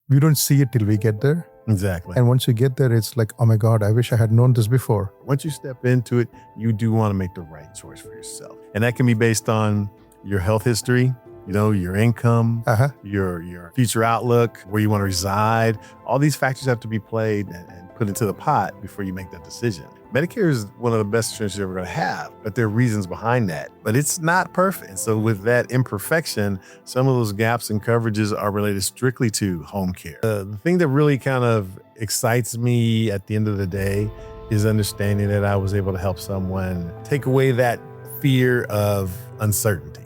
we don't see it till we get there. Exactly. And once you get there, it's like, oh my God, I wish I had known this before. Once you step into it, you do want to make the right choice for yourself. And that can be based on your health history, your income, your future outlook, where you want to reside. All these factors have to be played and put into the pot before you make that decision. Medicare is one of the best insurance you're ever going to have, but there are reasons behind that. But it's not perfect. And so with that imperfection, some of those gaps in coverages are related strictly to home care. The thing that really kind of excites me at the end of the day is understanding that I was able to help someone take away that fear of uncertainty.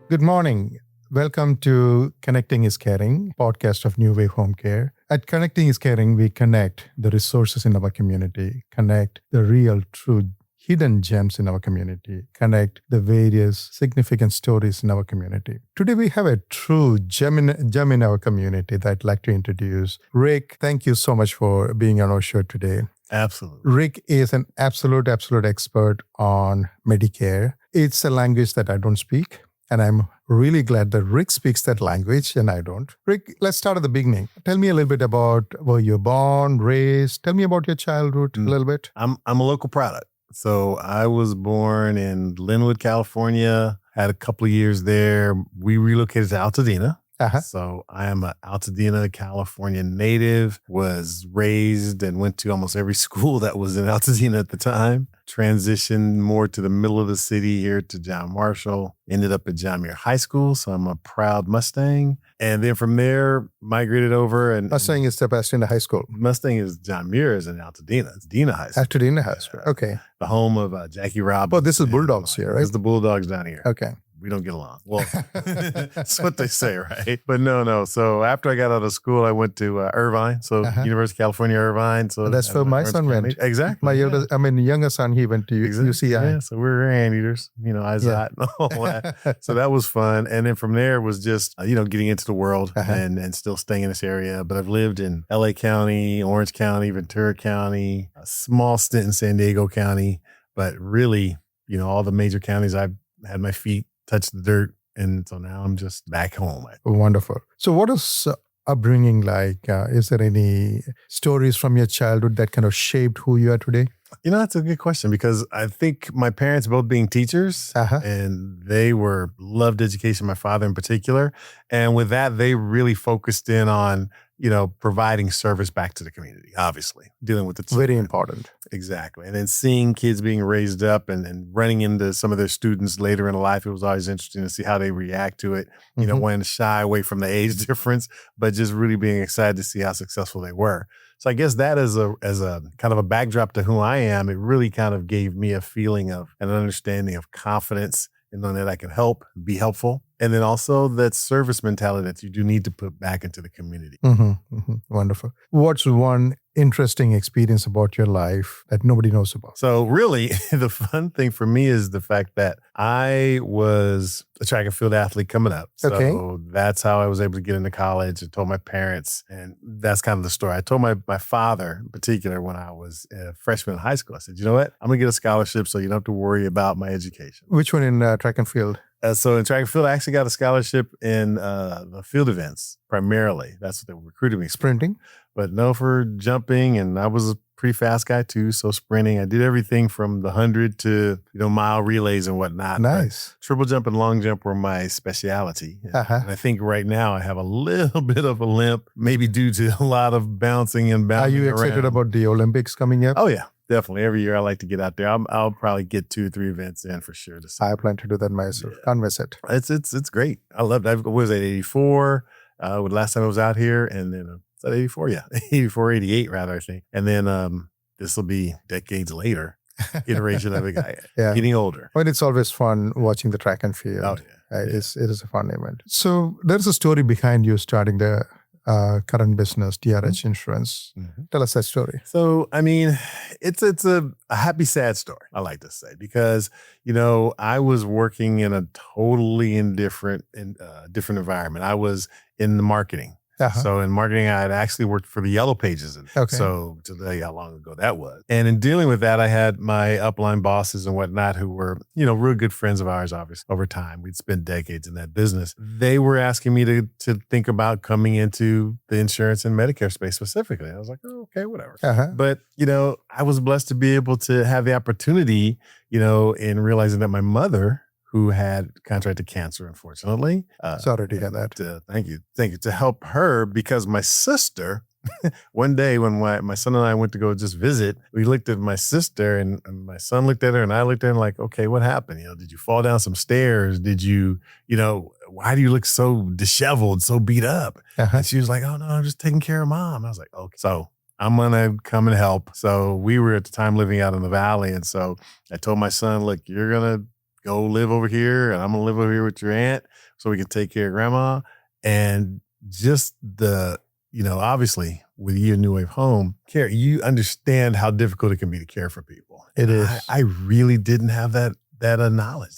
Good morning. Welcome to Connecting is Caring, podcast of New Wave Home Care. At Connecting is Caring, we connect the resources in our community, connect the real, true, hidden gems in our community, connect the various significant stories in our community. Today, we have a true gem in our community that I'd like to introduce. Rick, thank you so much for being on our show today. Absolutely. Rick is an absolute expert on Medicare. It's a language that I don't speak. And I'm really glad that Rick speaks that language and I don't. Rick, let's start at the beginning. Tell me a little bit about where you're born, raised. Tell me about your childhood a little bit. I'm a local product. So I was born in Linwood, California, had a couple of years there. We relocated to Altadena. So I am an Altadena, California native, was raised and went to almost every school that was in Altadena at the time. Transitioned more to the middle of the city here to John Marshall. Ended up at John Muir High School, so I'm a proud Mustang. And then from there, migrated over. And Mustang is the best in the high school. Mustang is John Muir is in Altadena. It's Dena High School. Altadena High School, okay. The home of Jackie Robinson. Oh, this is Bulldogs here, right? This is the Bulldogs down here. Okay. We don't get along. Well, that's what they say, right? But no. So after I got out of school, I went to Irvine. So University of California, Irvine. So that's where my son went. Exactly. My younger son, he went to UCI. Yeah, so we were anteaters, Izot and all that. So that was fun. And then from there was just, getting into the world and still staying in this area. But I've lived in LA County, Orange County, Ventura County, a small stint in San Diego County. But really, all the major counties I've had my feet touch the dirt. And so now I'm just back home. Wonderful. So what is upbringing like? Is there any stories from your childhood that kind of shaped who you are today? That's a good question because I think my parents both being teachers and they loved education, my father in particular. And with that, they really focused in on, providing service back to the community, obviously, dealing with the children. Very important. Exactly. And then seeing kids being raised up and running into some of their students later in life, it was always interesting to see how they react to it, wanting to shy away from the age difference, but just really being excited to see how successful they were. So I guess that as a kind of a backdrop to who I am, it really kind of gave me a feeling of an understanding of confidence in knowing that I can help, be helpful. And then also that service mentality that you do need to put back into the community. Wonderful. What's one interesting experience about your life that nobody knows about? So really, the fun thing for me is the fact that I was a track and field athlete coming up. So that's how I was able to get into college. I told my parents, and that's kind of the story. I told my father in particular when I was a freshman in high school, I said, you know what? I'm going to get a scholarship so you don't have to worry about my education. Which one in track and field? So in track and field, I actually got a scholarship in the field events primarily. That's what they recruited me. Sprinting? But no for jumping, and I was a pretty fast guy too. So sprinting, I did everything from the 100 to mile relays and whatnot. Nice. But triple jump and long jump were my specialty. And I think right now I have a little bit of a limp, maybe due to a lot of bouncing and bouncing. Are you excited about the Olympics coming up? Oh yeah. Definitely. Every year I like to get out there. I'll probably get 2 or 3 events in for sure. I plan to do that myself. Can't miss it. It's great. I love it. I was at 84 last time I was out here, and then was that 84? Yeah, 84, 88 rather, I think. And then this will be decades later, iteration of a guy getting older. But it's always fun watching the track and field. Oh, yeah. It is a fun event. So there's a story behind you starting the current business, TRH Insurance. Tell us that story. So, I mean, it's a happy, sad story, I like to say, because, I was working in a totally different environment. I was in the marketing. So in marketing, I had actually worked for the Yellow Pages. So to tell you how long ago that was. And in dealing with that, I had my upline bosses and whatnot who were, real good friends of ours, obviously, over time. We'd spent decades in that business. They were asking me to think about coming into the insurance and Medicare space specifically. I was like, oh, okay, whatever. But, I was blessed to be able to have the opportunity, in realizing that my mother, who had contracted cancer, unfortunately. Sorry to hear that. Thank you. To help her, because my sister, one day when my son and I went to go just visit, we looked at my sister and my son looked at her and I looked at her like, okay, what happened? Did you fall down some stairs? Did you, why do you look so disheveled, so beat up? And she was like, oh no, I'm just taking care of mom. I was like, okay. So I'm going to come and help. So we were at the time living out in the valley. And so I told my son, look, you're going to go live over here and I'm going to live over here with your aunt so we can take care of grandma. And just obviously with you, New Wave Home Care, you understand how difficult it can be to care for people. It is. I really didn't have that knowledge,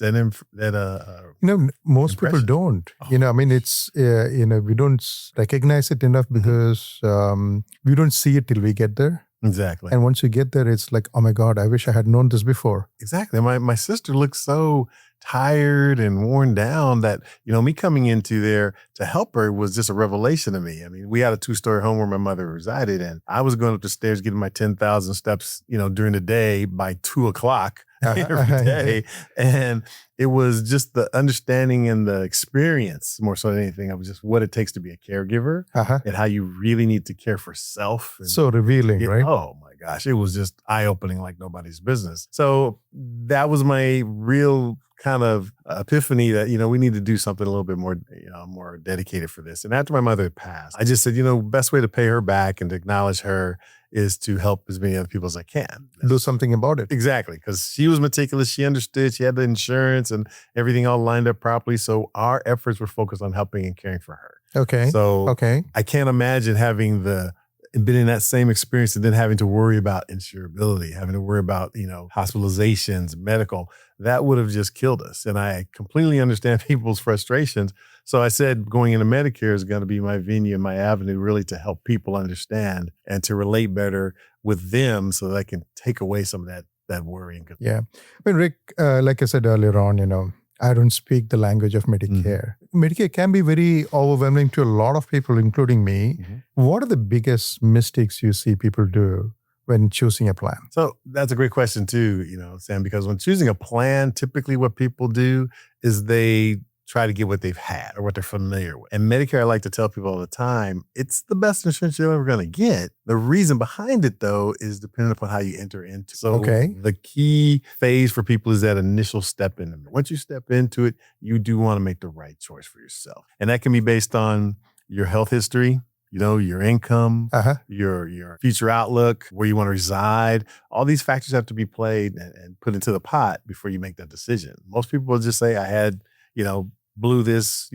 most people don't. It's we don't recognize it enough because we don't see it till we get there. Exactly. And once you get there, it's like, oh my God, I wish I had known this before. Exactly. My sister looked so tired and worn down that, me coming into there to help her was just a revelation to me. I mean, we had a 2-story home where my mother resided, and I was going up the stairs getting my 10,000 steps, during the day by 2:00 every day. And it was just the understanding and the experience more so than anything of just what it takes to be a caregiver and how you really need to care for self. So revealing, right? Oh my gosh. It was just eye-opening like nobody's business. So that was my real kind of epiphany that, we need to do something a little bit more, more dedicated for this. And after my mother had passed, I just said, best way to pay her back and to acknowledge her is to help as many other people as I can. Do something about it. Exactly. Because she was meticulous. She understood. She had the insurance and everything all lined up properly. So our efforts were focused on helping and caring for her. Okay. So I can't imagine having been in that same experience and then having to worry about insurability, having to worry about, hospitalizations, medical. That would have just killed us. And I completely understand people's frustrations. So I said going into Medicare is going to be my venue and my avenue really to help people understand and to relate better with them so that I can take away some of that worry. Yeah. I mean, Rick, like I said earlier on, I don't speak the language of Medicare. Medicare can be very overwhelming to a lot of people, including me. What are the biggest mistakes you see people do when choosing a plan? So that's a great question too, Sam, because when choosing a plan, typically what people do is they try to get what they've had or what they're familiar with. And Medicare, I like to tell people all the time, it's the best insurance you're ever going to get. The reason behind it, though, is dependent upon how you enter into. So the key phase for people is that initial step in. Once you step into it, you do want to make the right choice for yourself. And that can be based on your health history, your income, your future outlook, where you want to reside. All these factors have to be played and put into the pot before you make that decision. Most people will just say, I had, blew this,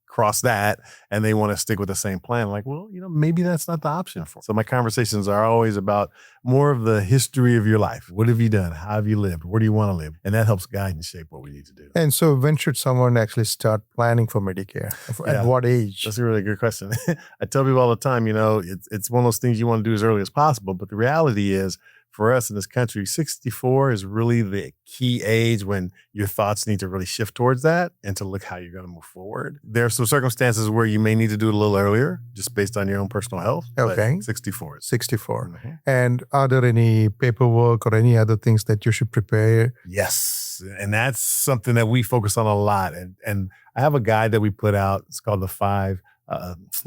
cross that, and they want to stick with the same plan. Like, well, maybe that's not the option for them. So my conversations are always about more of the history of your life. What have you done? How have you lived? Where do you want to live? And that helps guide and shape what we need to do. And so when should someone actually start planning for Medicare? At what age? That's a really good question. I tell people all the time, it's one of those things you want to do as early as possible. But the reality is, for us in this country, 64 is really the key age when your thoughts need to really shift towards that and to look how you're going to move forward. There are some circumstances where you may need to do it a little earlier, just based on your own personal health. Okay. 64. 64. And are there any paperwork or any other things that you should prepare? Yes. And that's something that we focus on a lot. And I have a guide that we put out. It's called the 5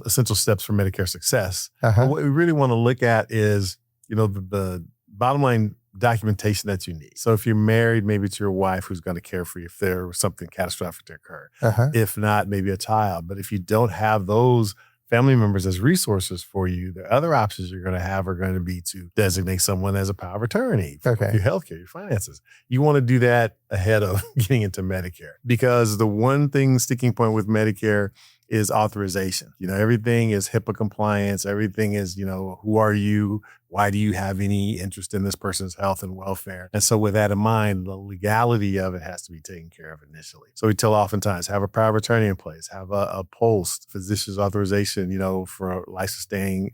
Essential Steps for Medicare Success. But what we really want to look at is, the bottom line documentation that you need. So if you're married, maybe it's your wife who's going to care for you if there was something catastrophic to occur. If not, maybe a child. But if you don't have those family members as resources for you, the other options you're going to have are going to be to designate someone as a power of attorney for your healthcare, your finances. You want to do that ahead of getting into Medicare, because the one thing sticking point with Medicare is authorization. Everything is HIPAA compliance. Everything is, who are you? Why do you have any interest in this person's health and welfare? And so with that in mind, the legality of it has to be taken care of initially. So we tell oftentimes, have a power of attorney in place, have a POLST, physician's authorization, for life-sustaining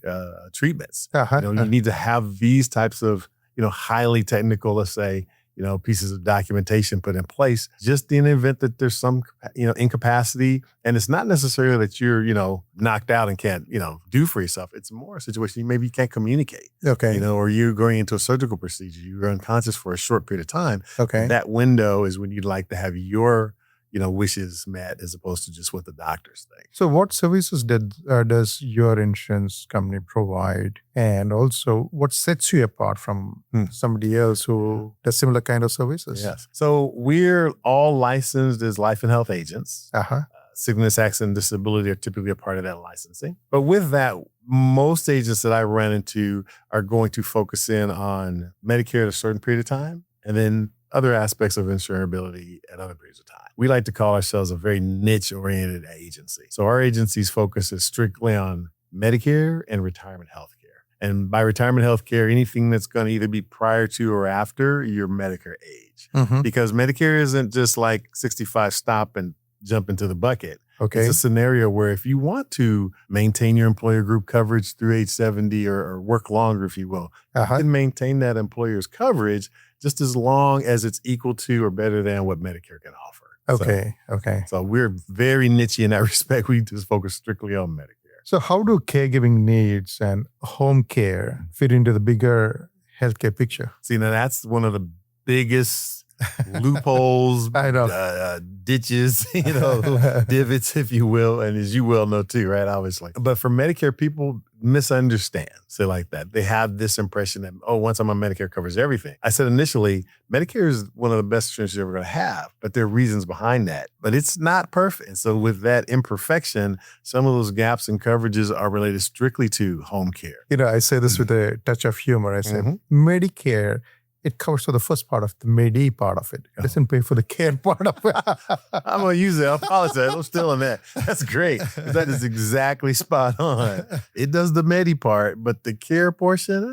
treatments. You need to have these types of, highly technical, let's say, pieces of documentation put in place just in the event that there's some, incapacity. And it's not necessarily that you're, knocked out and can't, do for yourself. It's more a situation maybe you can't communicate. Okay. Or you're going into a surgical procedure, you're unconscious for a short period of time. Okay. That window is when you'd like to have your wishes met as opposed to just what the doctors think. So what services does your insurance company provide? And also what sets you apart from somebody else who does similar kind of services? Yes. So we're all licensed as life and health agents. Sickness, accident, disability are typically a part of that licensing. But with that, most agents that I run into are going to focus in on Medicare at a certain period of time and then other aspects of insurability at other periods of time. We like to call ourselves a very niche-oriented agency. So our agency's focus is strictly on Medicare and retirement health care. And by retirement health care, anything that's going to either be prior to or after your Medicare age. Because Medicare isn't just like 65 stop and jump into the bucket. Okay. It's a scenario where if you want to maintain your employer group coverage through age 70 or work longer, if you will, you can maintain that employer's coverage just as long as it's equal to or better than what Medicare can offer. Okay. So we're very niche in that respect. We just focus strictly on Medicare. So how do caregiving needs and home care fit into the bigger healthcare picture? See, now that's one of the biggest loopholes, I know. Ditches, divots, if you will. And as you well know too, right? Obviously. But for Medicare, people misunderstand, say like that. They have this impression that, once I'm on Medicare covers everything. I said initially, Medicare is one of the best insurance you're ever going to have, but there are reasons behind that. But it's not perfect. And so with that imperfection, some of those gaps in coverages are related strictly to home care. I say this with a touch of humor. I say Medicare, it covers for the first part of the Medi part of it. It doesn't pay for the care part of it. I'm going to use it. I apologize. I'm still on that. That's great. That is exactly spot on. It does the Medi part, but the care portion,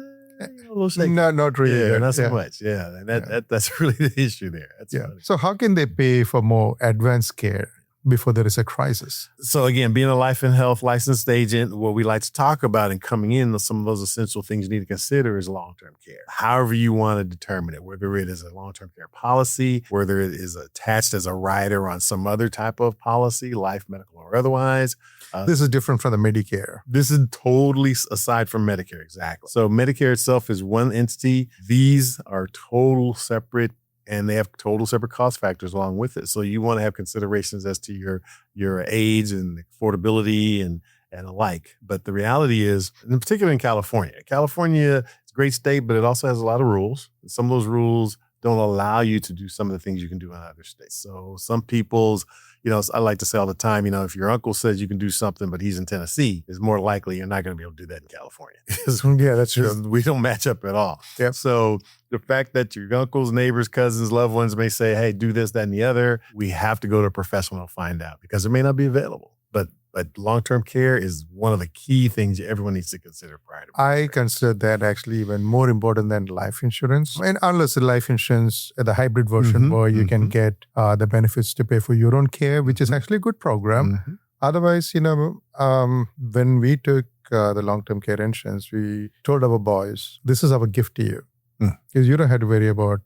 a little shaky. No, not really. Yeah, not so much. Yeah, and that's really the issue there. That's funny. So how can they pay for more advanced care before there is a crisis? So again, being a life and health licensed agent, what we like to talk about and coming in, some of those essential things you need to consider is long-term care. However you want to determine it, whether it is a long-term care policy, whether it is attached as a rider on some other type of policy, life, medical, or otherwise. This is different from the Medicare. This is totally aside from Medicare, exactly. So Medicare itself is one entity. These are total separate, and they have total separate cost factors along with it. So you want to have considerations as to your age and affordability and alike. But the reality is, in particular in California, it's a great state, but it also has a lot of rules. Some of those rules don't allow you to do some of the things you can do in other states. So some people's, I like to say all the time, if your uncle says you can do something, but he's in Tennessee, it's more likely you're not going to be able to do that in California. Yeah, that's true. We don't match up at all. Yep. So the fact that your uncles, neighbors, cousins, loved ones may say, hey, do this, that, and the other, we have to go to a professional to find out because it may not be available. But long-term care is one of the key things everyone needs to consider prior to I consider that actually even more important than life insurance. And unless the life insurance, the hybrid version where you can get the benefits to pay for your own care, which is actually a good program. Otherwise, when we took the long-term care insurance, we told our boys, this is our gift to you. Because you don't have to worry about,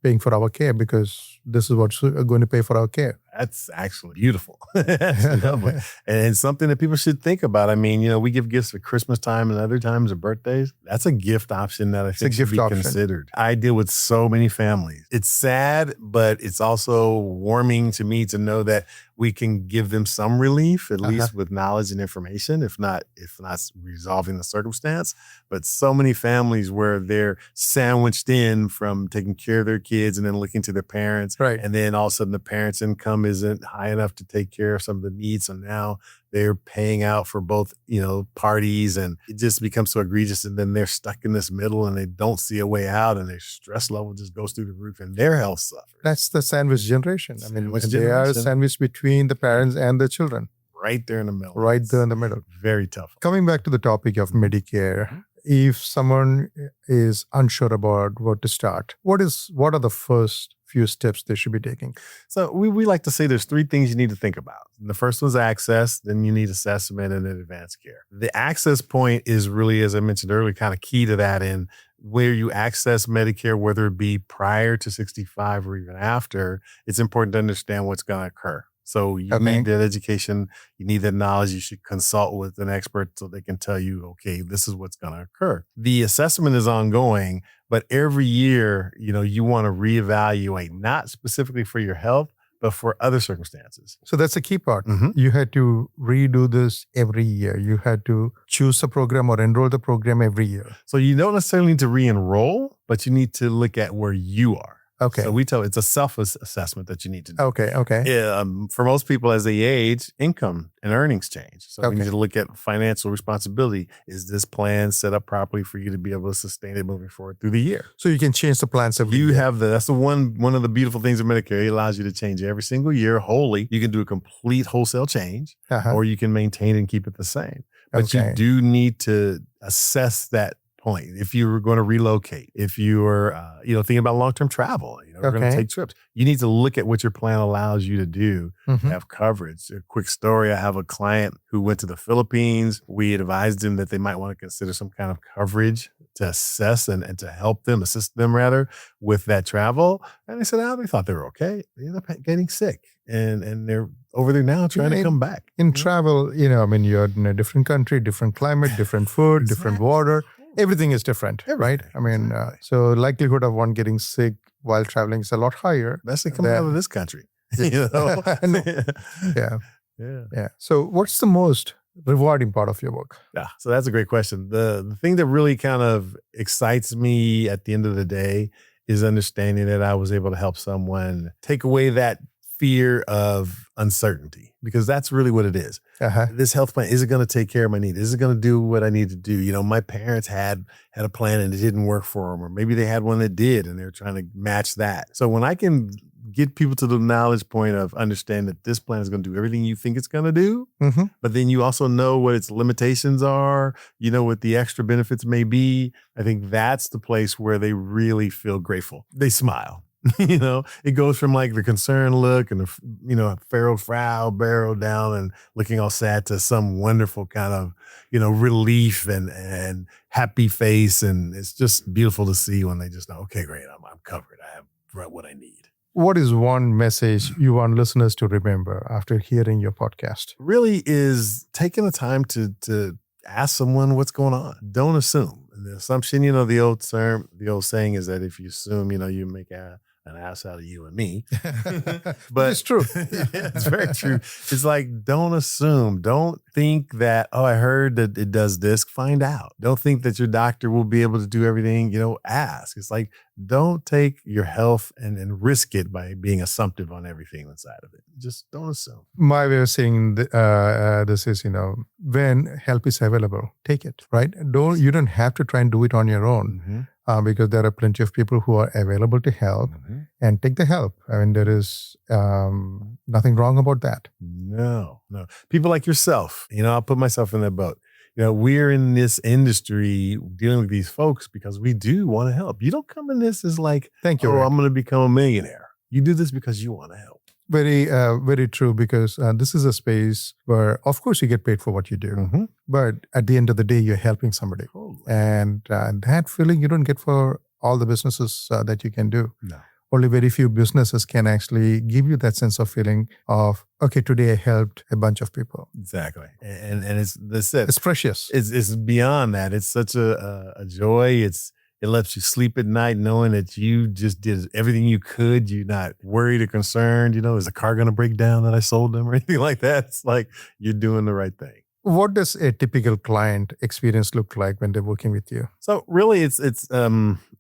paying for our care because this is what's going to pay for our care. That's actually beautiful. That's lovely. And something that people should think about. I mean, we give gifts at Christmas time and other times of birthdays. That's a gift option that I think should be considered. I deal with so many families. It's sad, but it's also warming to me to know that we can give them some relief, at least with knowledge and information, if not resolving the circumstance. But so many families where they're sandwiched in from taking care of their kids and then looking to their parents. Right. And then all of a sudden the parents' income isn't high enough to take care of some of the needs. So now they're paying out for both, parties, and it just becomes so egregious. And then they're stuck in this middle and they don't see a way out, and their stress level just goes through the roof and their health suffers. That's the sandwich generation. I mean, they are sandwiched between the parents and the children. right there in the middle. Right there in the middle. Very tough. Coming back to the topic of Medicare, if someone is unsure about what to start, what are the first few steps they should be taking? So we like to say there's 3 things you need to think about. The first one's access, then you need assessment, and then advanced care. The access point is really, as I mentioned earlier, kind of key to that in where you access Medicare, whether it be prior to 65 or even after. It's important to understand what's going to occur. So you need that education, you need that knowledge. You should consult with an expert so they can tell you, okay, this is what's going to occur. The assessment is ongoing, but every year, you want to reevaluate, not specifically for your health, but for other circumstances. So that's the key part. You had to redo this every year. You had to choose a program or enroll the program every year. So you don't necessarily need to re-enroll, but you need to look at where you are. Okay. So we tell it's a self-assessment that you need to do. Okay. Yeah, for most people, as they age, income and earnings change. So we need to look at financial responsibility. Is this plan set up properly for you to be able to sustain it moving forward through the year? So you can change the plans every year. That's the one of the beautiful things of Medicare. It allows you to change every single year wholly. You can do a complete wholesale change, or you can maintain and keep it the same. But you do need to assess that point. If you were going to relocate, if you were, thinking about long-term travel, we're going to take trips, you need to look at what your plan allows you to do to have coverage. A quick story. I have a client who went to the Philippines. We advised him that they might want to consider some kind of coverage to assess and to assist them rather with that travel. And they said, they thought they were okay. They ended up getting sick and they're over there now trying to come back. In travel, you're in a different country, different climate, different food, different water. Everything is different, right? So likelihood of one getting sick while traveling is a lot higher. Especially coming out of this country. Yeah. So what's the most rewarding part of your work? Yeah, so that's a great question. The thing that really kind of excites me at the end of the day is understanding that I was able to help someone take away that fear of uncertainty, because that's really what it is. This health plan, is it going to take care of my needs? Is it going to do what I need to do? My parents had a plan and it didn't work for them, or maybe they had one that did and they're trying to match that. So when I can get people to the knowledge point of understand that this plan is going to do everything you think it's going to do, but then you also know what its limitations are, what the extra benefits may be, I think that's the place where they really feel grateful. They smile. It goes from like the concerned look and the, furrowed frown, barrel down and looking all sad to some wonderful kind of, relief and happy face. And it's just beautiful to see when they just know, okay, great, I'm covered. I have what I need. What is one message you want listeners to remember after hearing your podcast? Really is taking the time to ask someone what's going on. Don't assume. And the assumption, the old saying is that if you assume, you make an ass out of you and me. But it's true. It's very true. It's like, don't assume. Don't think that, I heard that it does this. Find out. Don't think that your doctor will be able to do everything. Ask. It's like, don't take your health and risk it by being assumptive on everything inside of it. Just don't assume. My way of saying this is, when help is available, take it, right? You don't have to try and do it on your own. Because there are plenty of people who are available to help, and take the help. I mean, there is nothing wrong about that. No. People like yourself, I'll put myself in that boat. We're in this industry dealing with these folks because we do want to help. You don't come in this as like, thank you, I'm going to become a millionaire. You do this because you want to help. Very, very true, because this is a space where, of course, you get paid for what you do. But at the end of the day, you're helping somebody. And that feeling you don't get for all the businesses that you can do. No. Only very few businesses can actually give you that sense of feeling of, okay, today I helped a bunch of people. Exactly. And it's precious. It's beyond that. It's such a joy. It lets you sleep at night knowing that you just did everything you could. You're not worried or concerned. Is the car going to break down that I sold them or anything like that? It's like you're doing the right thing. What does a typical client experience look like when they're working with you? So really, it's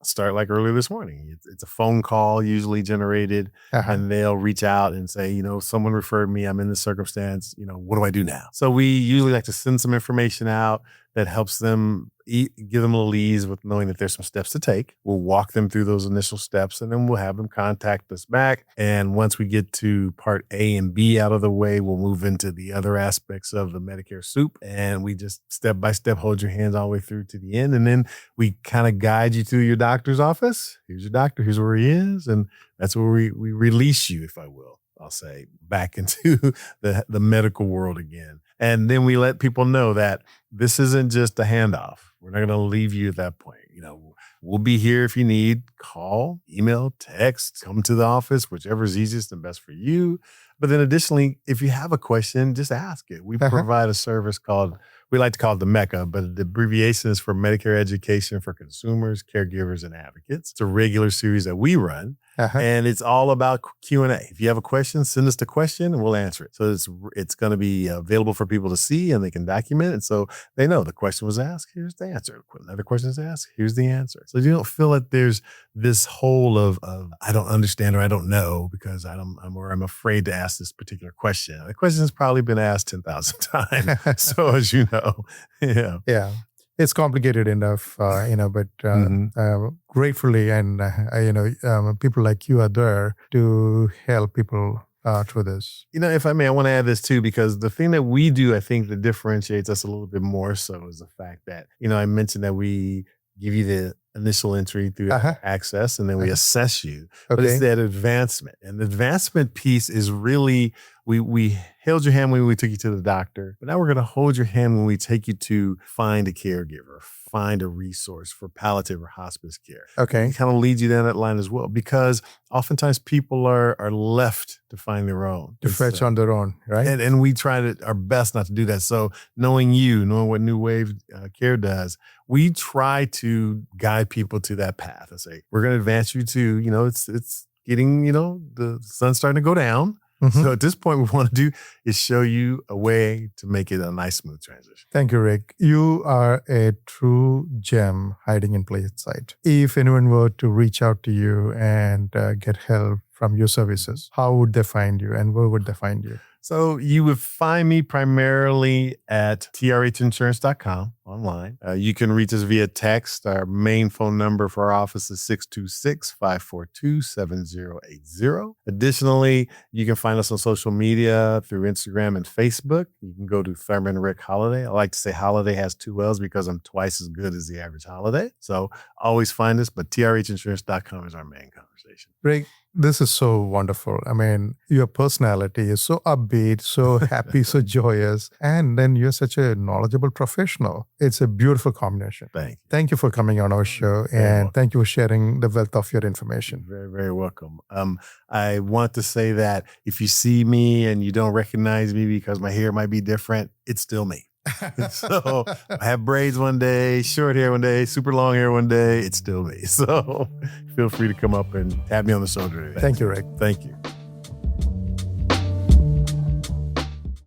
start like earlier this morning. It's a phone call usually generated, and they'll reach out and say, someone referred me. I'm in this circumstance. What do I do now? So we usually like to send some information out that helps them give them a little ease with knowing that there's some steps to take. We'll walk them through those initial steps, and then we'll have them contact us back. And once we get to part A and B out of the way, we'll move into the other aspects of the Medicare soup. And we just step by step hold your hands all the way through to the end. And then we kind of guide you through your doctor's office. Here's your doctor. Here's where he is. And that's where we release you, if I will, I'll say, back into the medical world again. And then we let people know that this isn't just a handoff. We're not going to leave you at that point. We'll be here if you need. Call, email, text, come to the office, whichever is easiest and best for you. But then additionally, if you have a question, just ask it. We provide a service called, we like to call it the MECA, but the abbreviation is for Medicare Education for Consumers, Caregivers, and Advocates. It's a regular series that we run. And it's all about Q&A. If you have a question, send us the question and we'll answer it. So it's going to be available for people to see and they can document it. So they know the question was asked, here's the answer. Another question is asked, here's the answer. So you don't feel that there's this hole of I don't understand or I don't know because I'm afraid to ask this particular question. The question has probably been asked 10,000 times. So as you know, yeah. It's complicated enough, but gratefully, and people like you are there to help people through this. If I may, I want to add this too, because the thing that we do, I think that differentiates us a little bit more so is the fact that, I mentioned that we give you the initial entry through access and then we assess you. But it's that advancement. And the advancement piece is really, we held your hand when we took you to the doctor, but now we're going to hold your hand when we take you to find a caregiver, find a resource for palliative or hospice care. Okay. Kind of lead you down that line as well, because oftentimes people are left to find their own. To fetch on their own, right? And we try our best not to do that. So knowing what New Wave Care does, we try to guide people to that path and say, we're going to advance you to, it's getting, the sun's starting to go down. So at this point, what we want to do is show you a way to make it a nice, smooth transition. Thank you, Rick. You are a true gem hiding in plain sight. If anyone were to reach out to you and get help from your services, how would they find you and where would they find you? So you would find me primarily at trhinsurance.com online. You can reach us via text. Our main phone number for our office is 626-542-7080. Additionally, you can find us on social media through Instagram and Facebook. You can go to Thurman Rick Holiday. I like to say Holiday has 2 L's because I'm twice as good as the average Holiday. So always find us, but trhinsurance.com is our main conversation. Rick, this is so wonderful. I mean, your personality is so upbeat, so happy, so joyous. And then you're such a knowledgeable professional. It's a beautiful combination. Thank you. Thank you for coming on our show. And thank you for sharing the wealth of your information. Very, very welcome. I want to say that if you see me and you don't recognize me because my hair might be different, it's still me. So I have braids one day, short hair one day, super long hair one day. It's still me. So feel free to come up and tap me on the shoulder today. Thank you, Rick. Thank you.